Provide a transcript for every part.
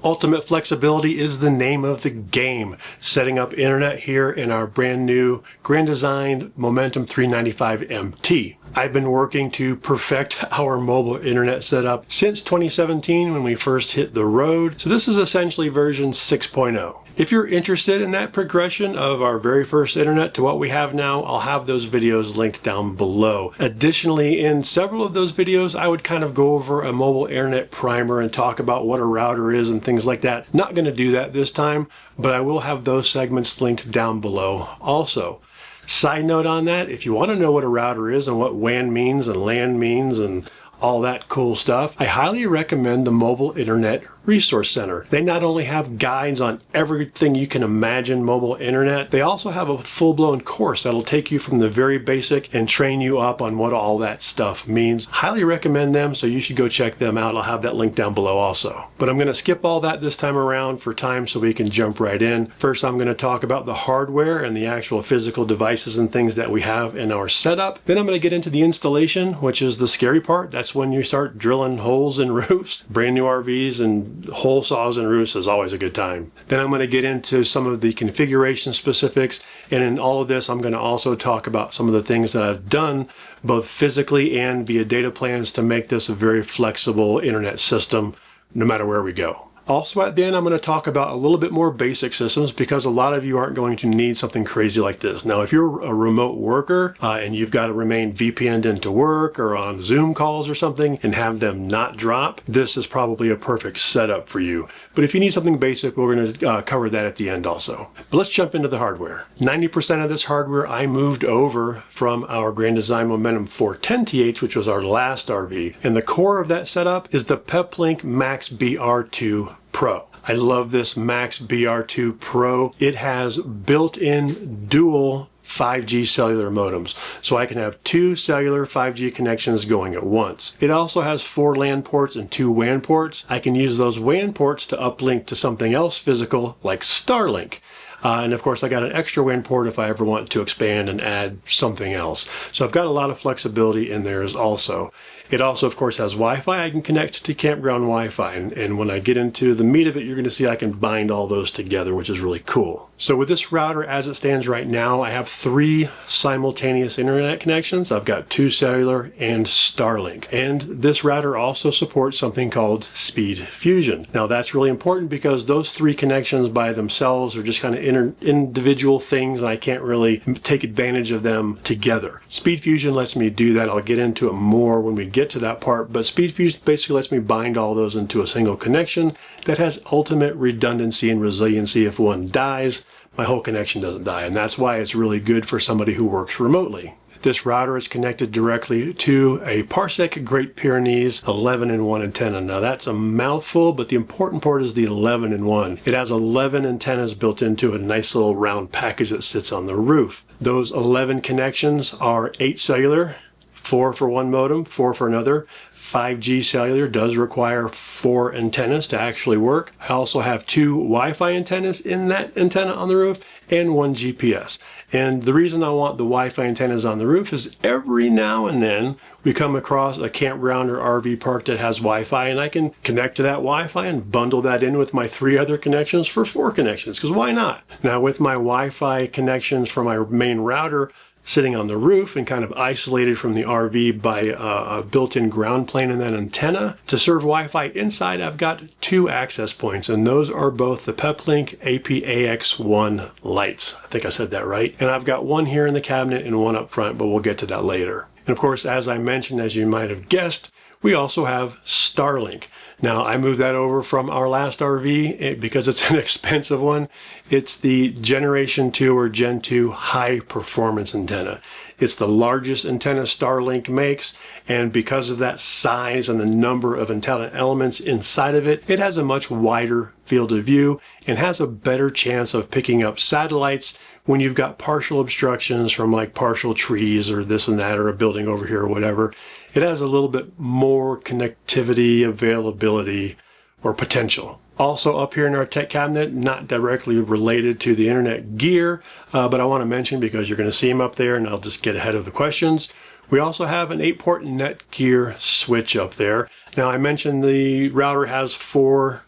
Ultimate flexibility is the name of the game. Setting up internet here in our brand new Grand Design Momentum 395 MT. I've been working to perfect our mobile internet setup since 2017 when we first hit the road. So this is essentially version 6.0. If you're interested in that progression of our very first internet to what we have now, I'll have those videos linked down below. Additionally, in several of those videos, I would kind of go over a mobile internet primer and talk about what a router is and things like that. Not going to do that this time, but I will have those segments linked down below also. Side note on that, if you want to know what a router is and what WAN means and LAN means and all that cool stuff, I highly recommend the Mobile Internet Resource Center. They not only have guides on everything you can imagine mobile internet, they also have a full-blown course that'll take you from the very basic and train you up on what all that stuff means. Highly recommend them, so you should go check them out. I'll have that link down below also. But I'm going to skip all that this time around for time so we can jump right in. First, I'm going to talk about the hardware and the actual physical devices and things that we have in our setup. Then I'm going to get into the installation, which is the scary part. That's when you start drilling holes in roofs. Brand new RVs and hole saws and roofs is always a good time. Then I'm going to get into some of the configuration specifics, and in all of this I'm going to also talk about some of the things that I've done both physically and via data plans to make this a very flexible internet system no matter where we go. Also at the end, I'm going to talk about a little bit more basic systems because a lot of you aren't going to need something crazy like this. Now, if you're a remote worker and you've got to remain VPN'd into work or on Zoom calls or something and have them not drop, this is probably a perfect setup for you. But if you need something basic, we're going to cover that at the end also. But let's jump into the hardware. 90% of this hardware I moved over from our Grand Design Momentum 410TH, which was our last RV. And the core of that setup is the Peplink MAX BR2 Pro. I love this MAX BR2 Pro. It has built-in dual 5G cellular modems, so I can have two cellular 5G connections going at once. It also has 4 LAN ports and 2 WAN ports. I can use those WAN ports to uplink to something else physical like Starlink. And of course I got an extra WAN port if I ever want to expand and add something else. So I've got a lot of flexibility in there also. It also, of course, has Wi-Fi. I can connect to campground Wi-Fi, and when I get into the meat of it, you're going to see I can bind all those together, which is really cool. So with this router as it stands right now, I have 3 simultaneous internet connections. I've got 2 cellular and Starlink. And this router also supports something called Speed Fusion. Now that's really important because those 3 connections by themselves are just kind of individual things, and I can't really take advantage of them together. Speed Fusion lets me do that. I'll get into it more when we get to that part, but Speed Fusion basically lets me bind all those into a single connection that has ultimate redundancy and resiliency. If one dies, my whole connection doesn't die, and that's why it's really good for somebody who works remotely. This router is connected directly to a Parsec Great Pyrenees 11-in-1 antenna. Now that's a mouthful, but the important part is the 11-in-1. It has 11 antennas built into a nice little round package that sits on the roof. Those 11 connections are 8 cellular, 4 for one modem, 4 for another. 5G cellular does require 4 antennas to actually work. I also have 2 Wi-Fi antennas in that antenna on the roof and 1 GPS. And the reason I want the Wi-Fi antennas on the roof is every now and then we come across a campground or RV park that has Wi-Fi, and I can connect to that Wi-Fi and bundle that in with my 3 other connections for 4 connections, because why not? Now with my Wi-Fi connections from my main router sitting on the roof and kind of isolated from the RV by a built-in ground plane and that antenna, to serve Wi-Fi inside, I've got 2 access points, and those are both the Peplink APAX1 lights. I think I said that right. And I've got 1 here in the cabinet and 1 up front, but we'll get to that later. And of course, as I mentioned, as you might have guessed, we also have Starlink. Now, I moved that over from our last RV because it's an expensive one. It's the Generation 2 or Gen 2 high performance antenna. It's the largest antenna Starlink makes, and because of that size and the number of antenna elements inside of it, it has a much wider field of view and has a better chance of picking up satellites when you've got partial obstructions from like partial trees or this and that, or a building over here or whatever. It has a little bit more connectivity, availability, or potential. Also up here in our tech cabinet, not directly related to the internet gear, but I want to mention because you're going to see them up there, and I'll just get ahead of the questions. We also have an 8-port Netgear switch up there. Now I mentioned the router has 4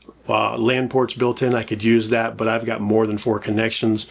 LAN ports built in, I could use that, but I've got more than 4 connections.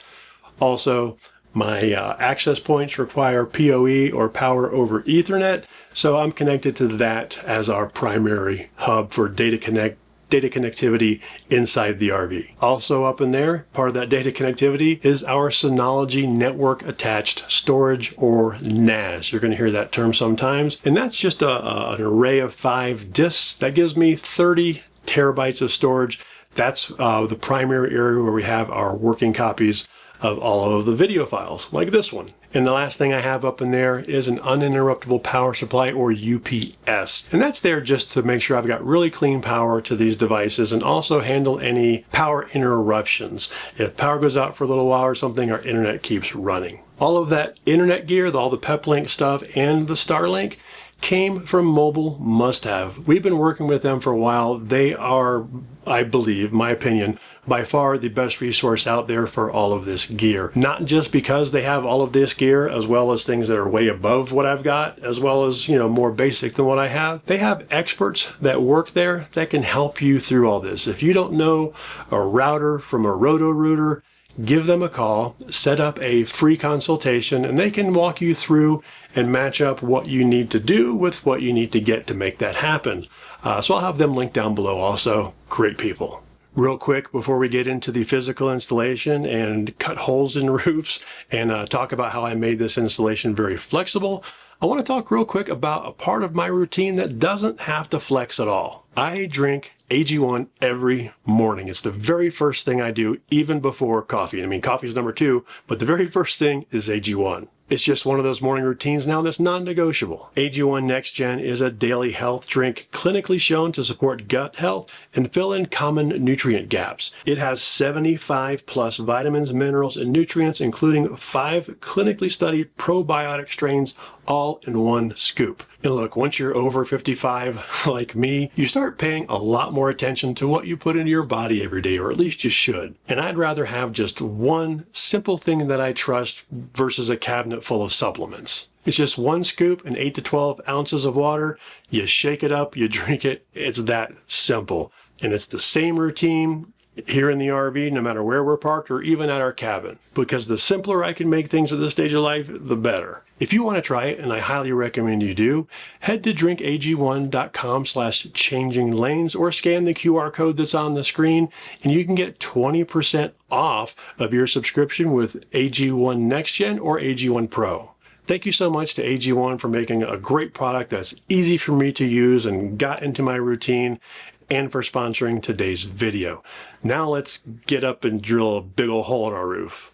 Also, my access points require PoE or power over Ethernet, so I'm connected to that as our primary hub for data connectivity inside the RV. Also up in there, part of that data connectivity is our Synology Network Attached Storage, or NAS. You're going to hear that term sometimes, and that's just an array of 5 disks. That gives me 30 terabytes of storage. That's the primary area where we have our working copies of all of the video files, like this one. And the last thing I have up in there is an uninterruptible power supply, or UPS. And that's there just to make sure I've got really clean power to these devices and also handle any power interruptions. If power goes out for a little while or something, our internet keeps running. All of that internet gear, all the Peplink stuff and the Starlink, came from Mobile Must Have. We've been working with them for a while. They are, I believe, my opinion, by far the best resource out there for all of this gear. Not just because they have all of this gear, as well as things that are way above what I've got, as well as, you know, more basic than what I have. They have experts that work there that can help you through all this. If you don't know a router from a roto-rooter, give them a call, set up a free consultation, and they can walk you through and match up what you need to do with what you need to get to make that happen. So I'll have them linked down below also. Great people. Real quick, before we get into the physical installation and cut holes in roofs and talk about how I made this installation very flexible, I want to talk real quick about a part of my routine that doesn't have to flex at all. I drink AG1 every morning. It's the very first thing I do, even before coffee. I mean, coffee is number 2, but the very first thing is AG1. It's just one of those morning routines now that's non-negotiable. AG1 Next Gen is a daily health drink clinically shown to support gut health and fill in common nutrient gaps. It has 75 plus vitamins, minerals, and nutrients, including 5 clinically studied probiotic strains, all in one scoop. And look, once you're over 55 like me, you start paying a lot more attention to what you put into your body every day, or at least you should. And I'd rather have just one simple thing that I trust versus a cabinet full of supplements. It's just 1 scoop and 8 to 12 ounces of water. You shake it up, you drink it. It's that simple. And it's the same routine here in the RV, no matter where we're parked or even at our cabin. Because the simpler I can make things at this stage of life, the better. If you want to try it, and I highly recommend you do, head to drinkag1.com/changinglanes or scan the QR code that's on the screen, and you can get 20% off of your subscription with AG1 Next Gen or AG1 Pro. Thank you so much to AG1 for making a great product that's easy for me to use and got into my routine, and for sponsoring today's video. Now let's get up and drill a big old hole in our roof.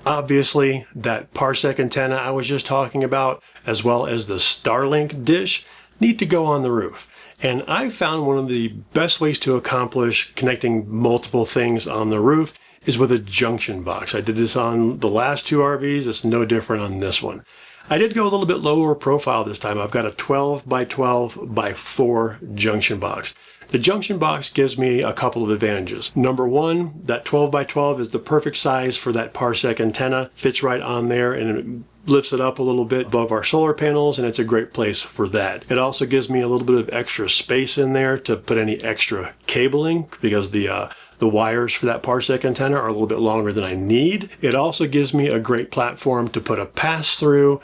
Obviously, that Parsec antenna I was just talking about, as well as the Starlink dish, need to go on the roof. And I've found one of the best ways to accomplish connecting multiple things on the roof is with a junction box. I did this on the last 2 RVs. It's no different on this one. I did go a little bit lower profile this time. I've got a 12 by 12 by 4 junction box. The junction box gives me a couple of advantages. Number 1, that 12 by 12 is the perfect size for that Parsec antenna. Fits right on there and it lifts it up a little bit above our solar panels, and it's a great place for that. It also gives me a little bit of extra space in there to put any extra cabling, because the wires for that Parsec antenna are a little bit longer than I need. It also gives me a great platform to put a pass-through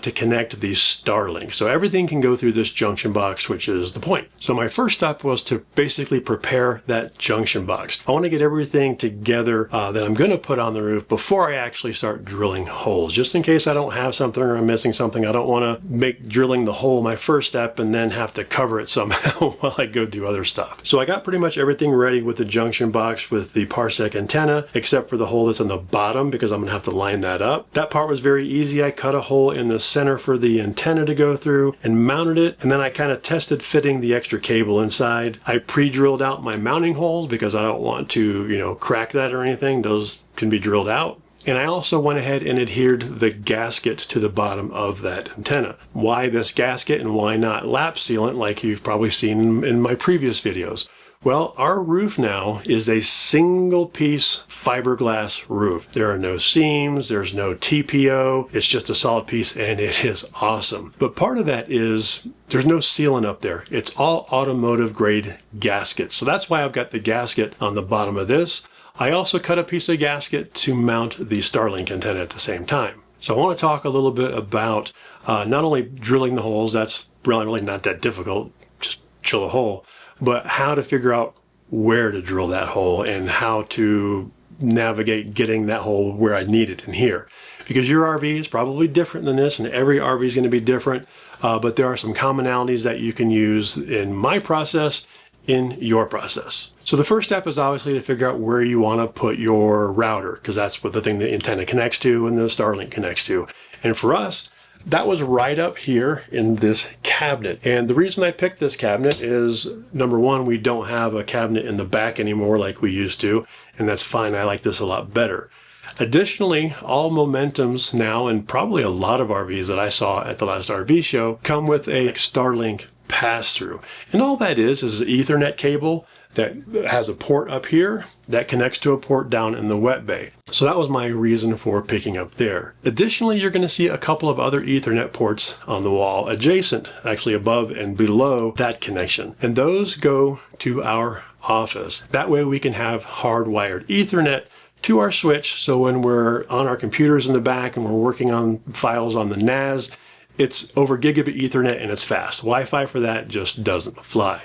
to connect these Starlink. So everything can go through this junction box, which is the point. So my first step was to basically prepare that junction box. I want to get everything together that I'm going to put on the roof before I actually start drilling holes. Just in case I don't have something or I'm missing something, I don't want to make drilling the hole my first step and then have to cover it somehow while I go do other stuff. So I got pretty much everything ready with the junction box with the Parsec antenna, except for the hole that's on the bottom, because I'm going to have to line that up. That part was very easy. I cut a hole in the center for the antenna to go through and mounted it, and then I kind of tested fitting the extra cable inside. I pre-drilled out my mounting holes because I don't want to, you know, crack that or anything. Those can be drilled out. And I also went ahead and adhered the gasket to the bottom of that antenna. Why this gasket and why not lap sealant like you've probably seen in my previous videos? Well, our roof now is a single piece fiberglass roof. There are no seams, there's no TPO, it's just a solid piece and it is awesome. But part of that is there's no sealant up there. It's all automotive grade gaskets. So that's why I've got the gasket on the bottom of this. I also cut a piece of gasket to mount the Starlink antenna at the same time. So I want to talk a little bit about not only drilling the holes, that's really not that difficult, just drill a hole, but how to figure out where to drill that hole and how to navigate getting that hole where I need it in here. Because your RV is probably different than this, and every RV is going to be different, but there are some commonalities that you can use in my process in your process. So the first step is obviously to figure out where you want to put your router, because that's what the thing the antenna connects to and the Starlink connects to. And for us, that was right up here in this cabinet. And the reason I picked this cabinet is, number one, we don't have a cabinet in the back anymore like we used to, and that's fine. I like this a lot better. Additionally, all Momentums now, and probably a lot of RVs that I saw at the last RV show, come with a Starlink pass-through. And all that is an Ethernet cable that has a port up here that connects to a port down in the wet bay. So that was my reason for picking up there. Additionally, you're going to see a couple of other Ethernet ports on the wall adjacent, actually above and below that connection. And those go to our office. That way we can have hardwired Ethernet to our switch, so when we're on our computers in the back and we're working on files on the NAS, it's over gigabit Ethernet and it's fast. Wi-Fi for that just doesn't fly.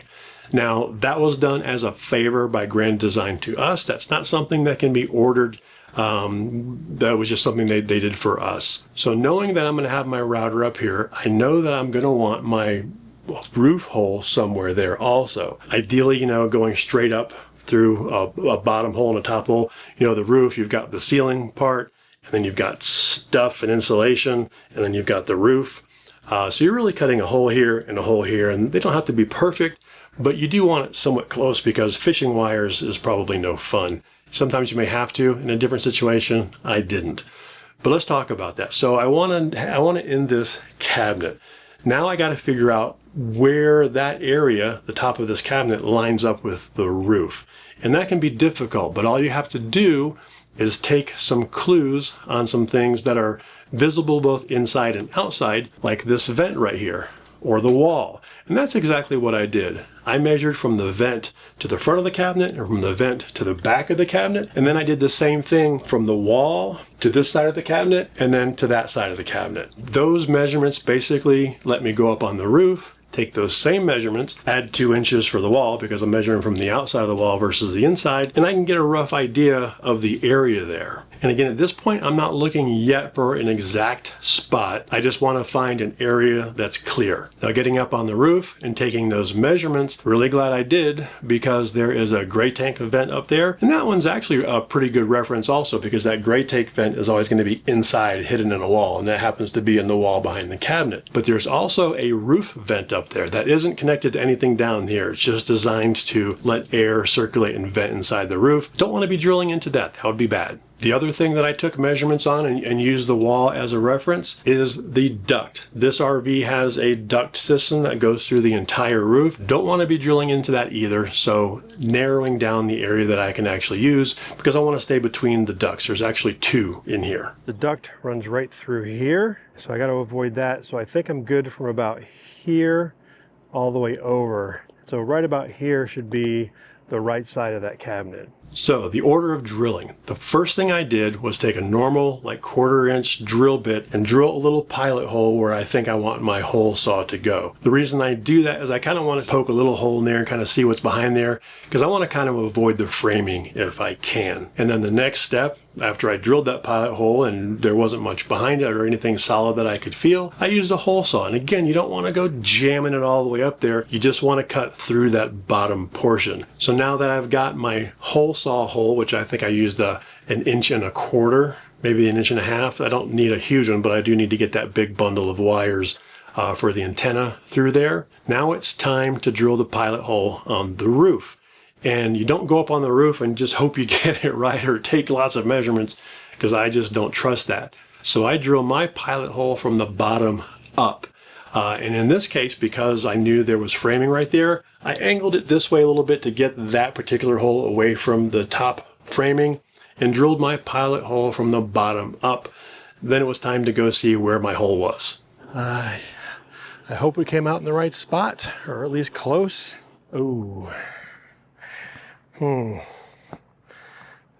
Now, that was done as a favor by Grand Design to us. That's not something that can be ordered. That was just something they did for us. So knowing that I'm going to have my router up here, I know that I'm going to want my roof hole somewhere there also. Ideally, going straight up through a bottom hole and a top hole. The roof, you've got the ceiling part, and then you've got stuff and insulation, and then you've got the roof. So you're really cutting a hole here and a hole here, and they don't have to be perfect, but you do want it somewhat close because fishing wires is probably no fun. Sometimes you may have to. In a different situation, I didn't. But let's talk about that. So I want to end this cabinet. Now I got to figure out where that area, the top of this cabinet, lines up with the roof. And that can be difficult, but all you have to do is take some clues on some things that are visible both inside and outside, like this vent right here, or the wall. And that's exactly what I did. I measured from the vent to the front of the cabinet and from the vent to the back of the cabinet. And then I did the same thing from the wall to this side of the cabinet and then to that side of the cabinet. Those measurements basically let me go up on the roof, take those same measurements, add 2 inches for the wall because I'm measuring from the outside of the wall versus the inside, and I can get a rough idea of the area there. And again, at this point, I'm not looking yet for an exact spot. I just want to find an area that's clear. Now, getting up on the roof and taking those measurements, really glad I did, because there is a gray tank vent up there. And that one's actually a pretty good reference also, because that gray tank vent is always going to be inside, hidden in a wall, and that happens to be in the wall behind the cabinet. But there's also a roof vent up there that isn't connected to anything down here. It's just designed to let air circulate and vent inside the roof. Don't want to be drilling into that. That would be bad. The other thing that I took measurements on and used the wall as a reference is the duct. This RV has a duct system that goes through the entire roof. Don't want to be drilling into that either, so narrowing down the area that I can actually use because I want to stay between the ducts. There's actually 2 in here. The duct runs right through here, so I got to avoid that. So I think I'm good from about here all the way over. So right about here should be the right side of that cabinet. So the order of drilling. The first thing I did was take a normal, like 1/4 inch drill bit and drill a little pilot hole where I think I want my hole saw to go. The reason I do that is I kind of want to poke a little hole in there and kind of see what's behind there because I want to kind of avoid the framing if I can. And then the next step, after I drilled that pilot hole and there wasn't much behind it or anything solid that I could feel, I used a hole saw. And again, you don't want to go jamming it all the way up there. You just want to cut through that bottom portion. So now that I've got my hole saw hole, which I think I used an 1.25 inches, maybe 1.5 inches. I don't need a huge one, but I do need to get that big bundle of wires for the antenna through there. Now it's time to drill the pilot hole on the roof. And you don't go up on the roof and just hope you get it right or take lots of measurements because I just don't trust that. So I drill my pilot hole from the bottom up. And in this case, because I knew there was framing right there, I angled it this way a little bit to get that particular hole away from the top framing and drilled my pilot hole from the bottom up. Then it was time to go see where my hole was. I hope we came out in the right spot, or at least close. Ooh.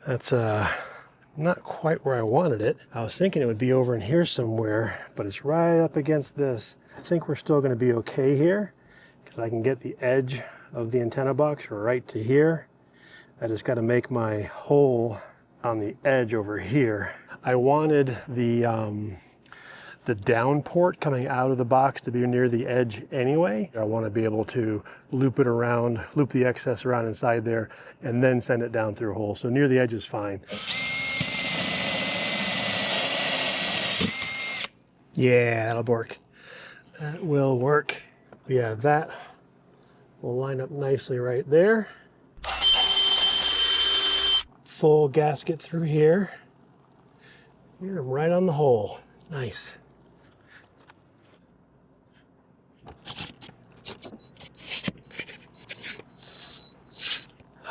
That's not quite where I wanted it. I was thinking it would be over in here somewhere, but it's right up against this. I think we're still going to be okay here because I can get the edge of the antenna box right to here. I just got to make my hole on the edge over here. I wanted the down port coming out of the box to be near the edge anyway. I want to be able to loop it around, loop the excess around inside there, and then send it down through a hole. So near the edge is fine. Yeah, that'll work. That will work. Yeah, that will line up nicely right there. Full gasket through here. Get them right on the hole. Nice.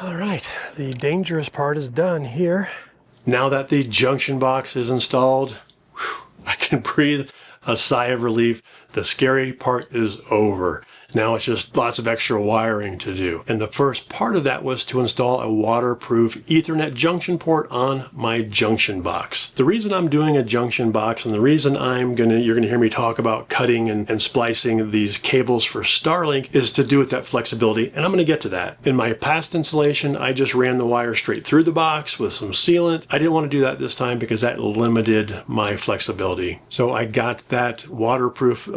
All right, the dangerous part is done here. Now that the junction box is installed, I can breathe a sigh of relief. The scary part is over. Now it's just lots of extra wiring to do. And the first part of that was to install a waterproof Ethernet junction port on my junction box. The reason I'm doing a junction box and the reason you're gonna hear me talk about cutting and splicing these cables for Starlink is to do with that flexibility, and I'm gonna get to that. In my past installation, I just ran the wire straight through the box with some sealant. I didn't want to do that this time because that limited my flexibility. So I got that waterproof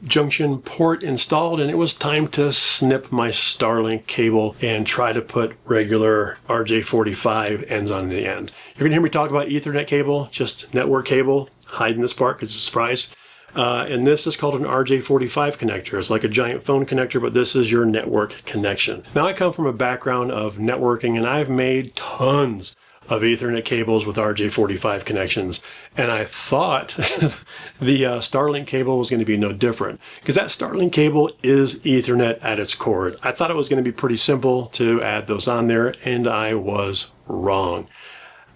junction port installed, and it was time to snip my Starlink cable and try to put regular RJ45 ends on the end. You're gonna hear me talk about Ethernet cable, just network cable, hiding this part because it's a surprise. And this is called an RJ45 connector. It's like a giant phone connector, but this is your network connection. Now I come from a background of networking, and I've made tons of Ethernet cables with RJ45 connections, and I thought the Starlink cable was going to be no different, because that Starlink cable is Ethernet at its core. I thought it was going to be pretty simple to add those on there, and I was wrong.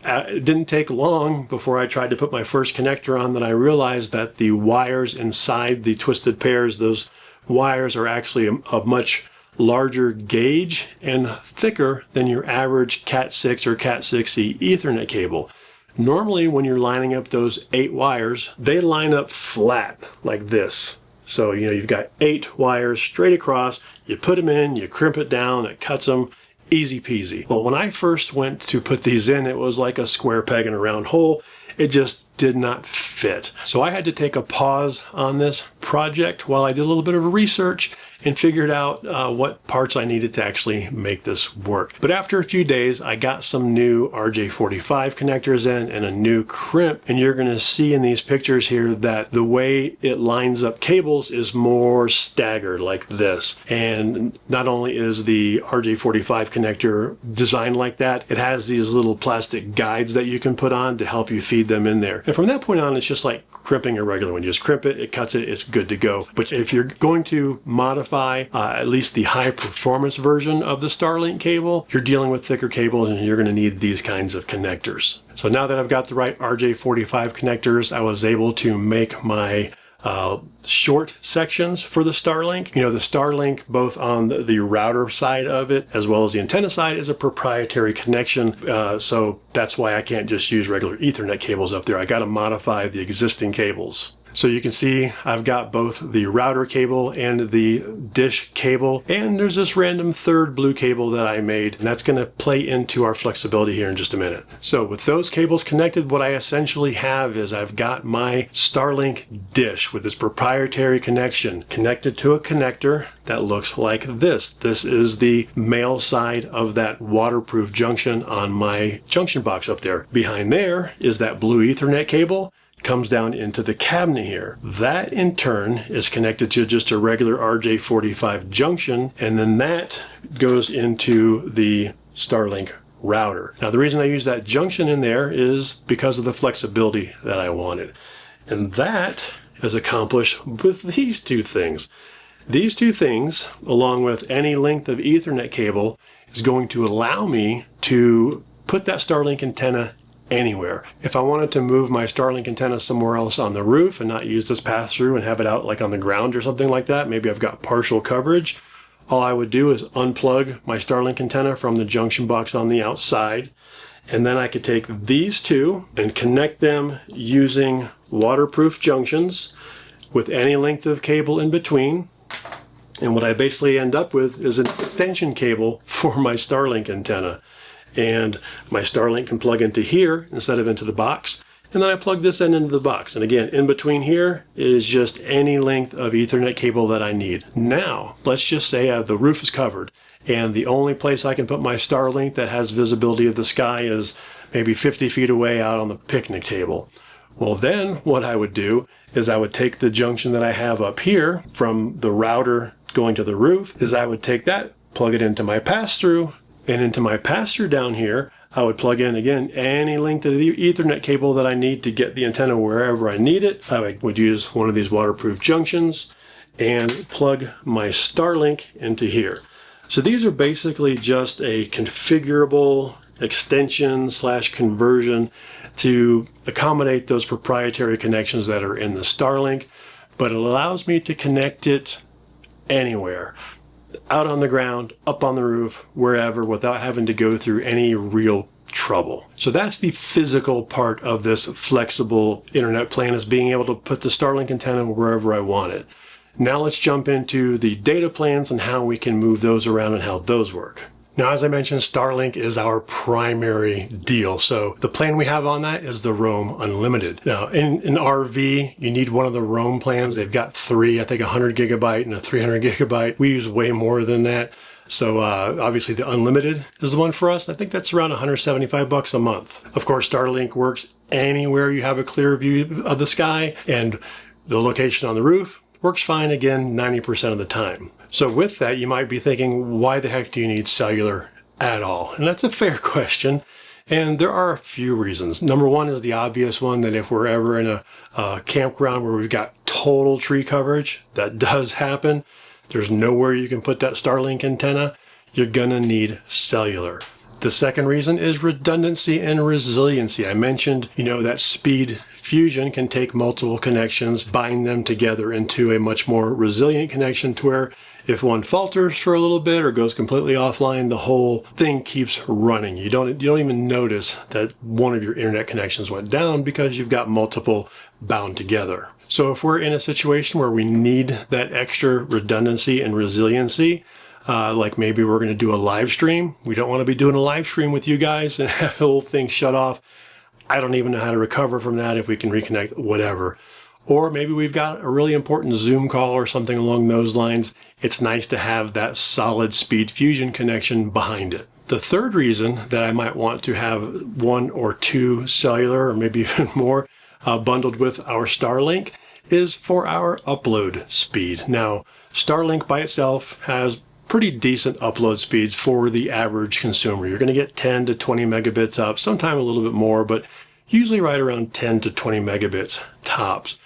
It didn't take long before I tried to put my first connector on that I realized that the wires inside the twisted pairs, those wires are actually a much larger gauge and thicker than your average Cat 6 or Cat 6E Ethernet cable. Normally when you're lining up those 8 wires, they line up flat like this. So you've got 8 wires straight across, you put them in, you crimp it down, it cuts them, easy peasy. Well, when I first went to put these in, it was like a square peg in a round hole. It just did not fit. So I had to take a pause on this project while I did a little bit of research and figured out what parts I needed to actually make this work. But after a few days, I got some new RJ45 connectors in and a new crimp, and you're gonna see in these pictures here that the way it lines up cables is more staggered like this. And not only is the RJ45 connector designed like that, it has these little plastic guides that you can put on to help you feed them in there. And from that point on, it's just like crimping a regular one. You just crimp it, it cuts it, it's good to go. But if you're going to modify at least the high performance version of the Starlink cable, you're dealing with thicker cables and you're going to need these kinds of connectors. So now that I've got the right RJ45 connectors, I was able to make my short sections for the Starlink. The Starlink, both on the router side of it as well as the antenna side, is a proprietary connection. So that's why I can't just use regular Ethernet cables up there. I got to modify the existing cables. So you can see I've got both the router cable and the dish cable, and there's this random third blue cable that I made, and that's going to play into our flexibility here in just a minute. So with those cables connected, what I essentially have is I've got my Starlink dish with this proprietary connection connected to a connector that looks like this. This is the male side of that waterproof junction on my junction box up there. Behind there is that blue Ethernet cable. Comes down into the cabinet here. That in turn is connected to just a regular RJ45 junction, and then that goes into the Starlink router. Now the reason I use that junction in there is because of the flexibility that I wanted. And that is accomplished with these two things. These two things, along with any length of Ethernet cable, is going to allow me to put that Starlink antenna anywhere. If I wanted to move my Starlink antenna somewhere else on the roof and not use this pass-through and have it out like on the ground or something like that, maybe I've got partial coverage, all I would do is unplug my Starlink antenna from the junction box on the outside, and then I could take these two and connect them using waterproof junctions with any length of cable in between. And what I basically end up with is an extension cable for my Starlink antenna. And my Starlink can plug into here instead of into the box. And then I plug this end into the box. And again, in between here is just any length of Ethernet cable that I need. Now, let's just say the roof is covered and the only place I can put my Starlink that has visibility of the sky is maybe 50 feet away out on the picnic table. Well, then what I would do is I would take the junction that I have up here from the router going to the roof, is I would take that, plug it into my pass-through, and into my pass-through down here, I would plug in, again, any length of the Ethernet cable that I need to get the antenna wherever I need it. I would use one of these waterproof junctions and plug my Starlink into here. So these are basically just a configurable extension / conversion to accommodate those proprietary connections that are in the Starlink, but it allows me to connect it anywhere, out on the ground, up on the roof, wherever, without having to go through any real trouble. So that's the physical part of this flexible internet plan, is being able to put the Starlink antenna wherever I want it. Now let's jump into the data plans and how we can move those around and how those work. Now, as I mentioned, Starlink is our primary deal. So the plan we have on that is the Roam Unlimited. Now, in an RV, you need one of the Roam plans. They've got three, I think 100 gigabyte and a 300 gigabyte. We use way more than that. So obviously the Unlimited is the one for us. I think that's around 175 bucks a month. Of course, Starlink works anywhere you have a clear view of the sky, and the location on the roof works fine, again, 90% of the time. So with that, you might be thinking, why the heck do you need cellular at all? And that's a fair question. And there are a few reasons. Number one is the obvious one, that if we're ever in a campground where we've got total tree coverage, that does happen. There's nowhere you can put that Starlink antenna. You're gonna need cellular. The second reason is redundancy and resiliency. I mentioned, that speed fusion can take multiple connections, bind them together into a much more resilient connection, to where if one falters for a little bit or goes completely offline, the whole thing keeps running. You don't even notice that one of your internet connections went down because you've got multiple bound together. So if we're in a situation where we need that extra redundancy and resiliency, like maybe we're going to do a live stream. We don't want to be doing a live stream with you guys and have the whole thing shut off. I don't even know how to recover from that, if we can reconnect, whatever. Or maybe we've got a really important Zoom call or something along those lines. It's nice to have that solid speed fusion connection behind it. The third reason that I might want to have one or two cellular, or maybe even more, bundled with our Starlink is for our upload speed. Now, Starlink by itself has pretty decent upload speeds for the average consumer. You're going to get 10 to 20 megabits up, sometime a little bit more, but usually right around 10 to 20 megabits tops.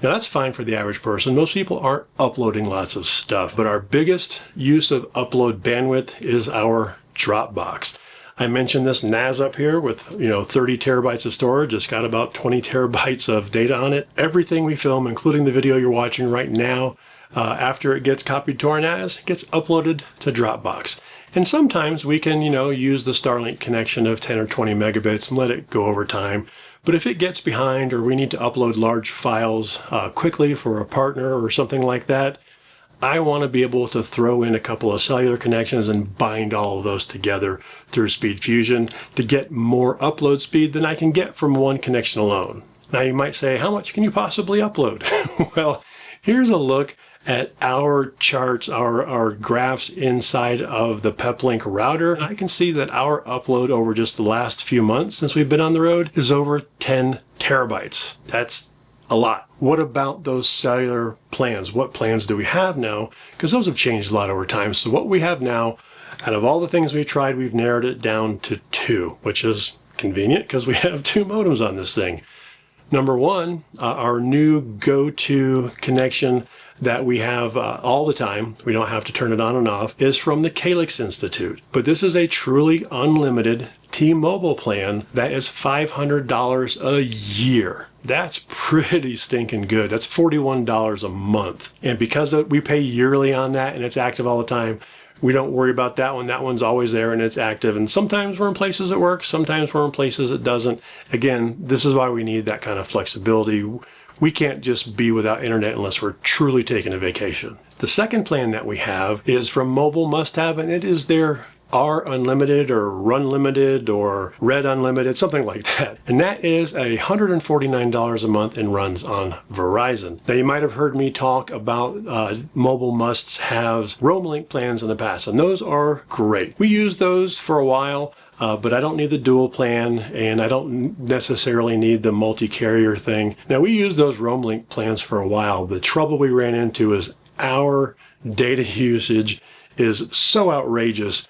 Now that's fine for the average person. Most people aren't uploading lots of stuff, but our biggest use of upload bandwidth is our Dropbox. I mentioned this NAS up here with 30 terabytes of storage. It's got about 20 terabytes of data on it. Everything we film, including the video you're watching right now, after it gets copied to our NAS, gets uploaded to Dropbox. And sometimes we can, use the Starlink connection of 10 or 20 megabits and let it go over time. But if it gets behind, or we need to upload large files quickly for a partner or something like that, I want to be able to throw in a couple of cellular connections and bind all of those together through Speed Fusion to get more upload speed than I can get from one connection alone. Now you might say, how much can you possibly upload? Well, here's a look at our charts, our graphs inside of the Peplink router. And I can see that our upload over just the last few months since we've been on the road is over 10 terabytes. That's a lot. What about those cellular plans? What plans do we have now? Because those have changed a lot over time. So what we have now, out of all the things we tried, we've narrowed it down to 2, which is convenient because we have 2 modems on this thing. Number one, our new go-to connection that we have all the time, we don't have to turn it on and off, is from the Calyx Institute. But this is a truly unlimited T-Mobile plan that is $500 a year. That's pretty stinking good. That's $41 a month. And because we pay yearly on that and it's active all the time, we don't worry about that one. That one's always there and it's active. And sometimes we're in places it works, sometimes we're in places it doesn't. Again, this is why we need that kind of flexibility. We can't just be without internet unless we're truly taking a vacation. The second plan that we have is from Mobile Must Have, and it is their R Unlimited or Run Limited or Red Unlimited, something like that. And that is $149 a month and runs on Verizon. Now you might have heard me talk about Mobile Must Have's Roamlink plans in the past, and those are great. We used those for a while. But I don't need the dual plan, and I don't necessarily need the multi-carrier thing. Now, we used those Roamlink plans for a while. The trouble we ran into is our data usage is so outrageous.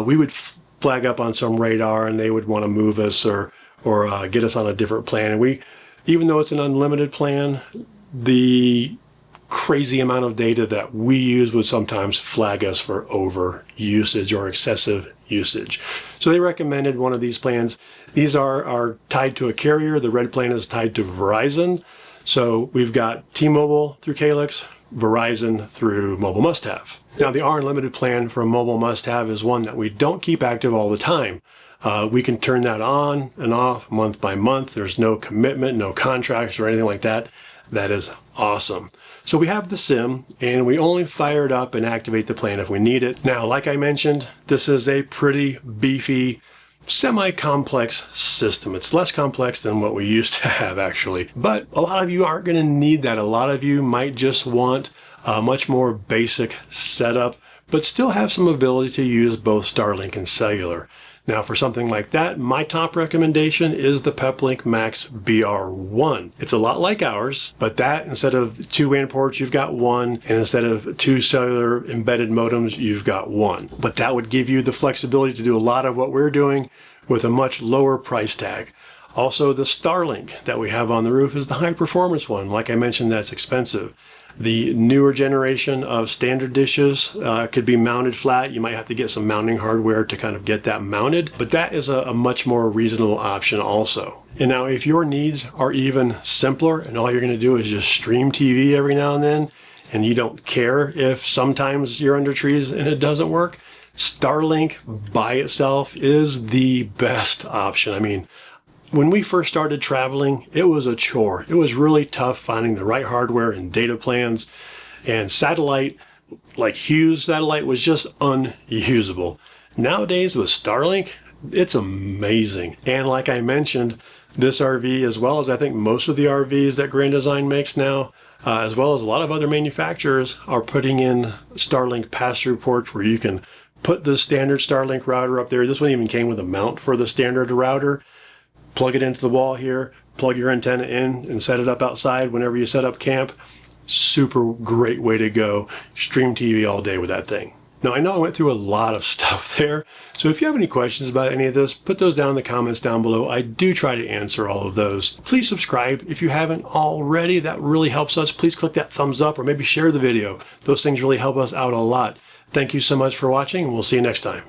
We would flag up on some radar, and they would want to move us or get us on a different plan. And even though it's an unlimited plan, the crazy amount of data that we use would sometimes flag us for over usage or excessive usage. So they recommended one of these plans. These are tied to a carrier. The red plan is tied to Verizon. So we've got T-Mobile through Calyx, Verizon through Mobile Must Have. Now the R Unlimited plan from Mobile Must Have is one that we don't keep active all the time. We can turn that on and off month by month. There's no commitment, no contracts or anything like that. That is awesome. So we have the SIM and we only fire it up and activate the plan if we need it. Now, like I mentioned, this is a pretty beefy, semi-complex system. It's less complex than what we used to have actually, but a lot of you aren't going to need that. A lot of you might just want a much more basic setup, but still have some ability to use both Starlink and cellular. Now for something like that, my top recommendation is the Peplink MAX BR2. It's a lot like ours, but that instead of 2 WAN ports, you've got 1, and instead of 2 cellular embedded modems, you've got 1. But that would give you the flexibility to do a lot of what we're doing with a much lower price tag. Also, the Starlink that we have on the roof is the high performance one. Like I mentioned, that's expensive. The newer generation of standard dishes could be mounted flat. You might have to get some mounting hardware to kind of get that mounted, but that is a much more reasonable option also. And now if your needs are even simpler and all you're going to do is just stream TV every now and then, and you don't care if sometimes you're under trees and it doesn't work, Starlink by itself is the best option. I mean, when we first started traveling, it was a chore. It was really tough finding the right hardware and data plans, and satellite, like Hughes satellite, was just unusable. Nowadays with Starlink, it's amazing. And like I mentioned, this RV, as well as I think most of the RVs that Grand Design makes now, as well as a lot of other manufacturers, are putting in Starlink pass-through ports where you can put the standard Starlink router up there. This one even came with a mount for the standard router. Plug it into the wall here, plug your antenna in and set it up outside whenever you set up camp. Super great way to go. Stream TV all day with that thing. Now I know I went through a lot of stuff there, so if you have any questions about any of this, put those down in the comments down below. I do try to answer all of those. Please subscribe if you haven't already. That really helps us. Please click that thumbs up or maybe share the video. Those things really help us out a lot. Thank you so much for watching, and we'll see you next time.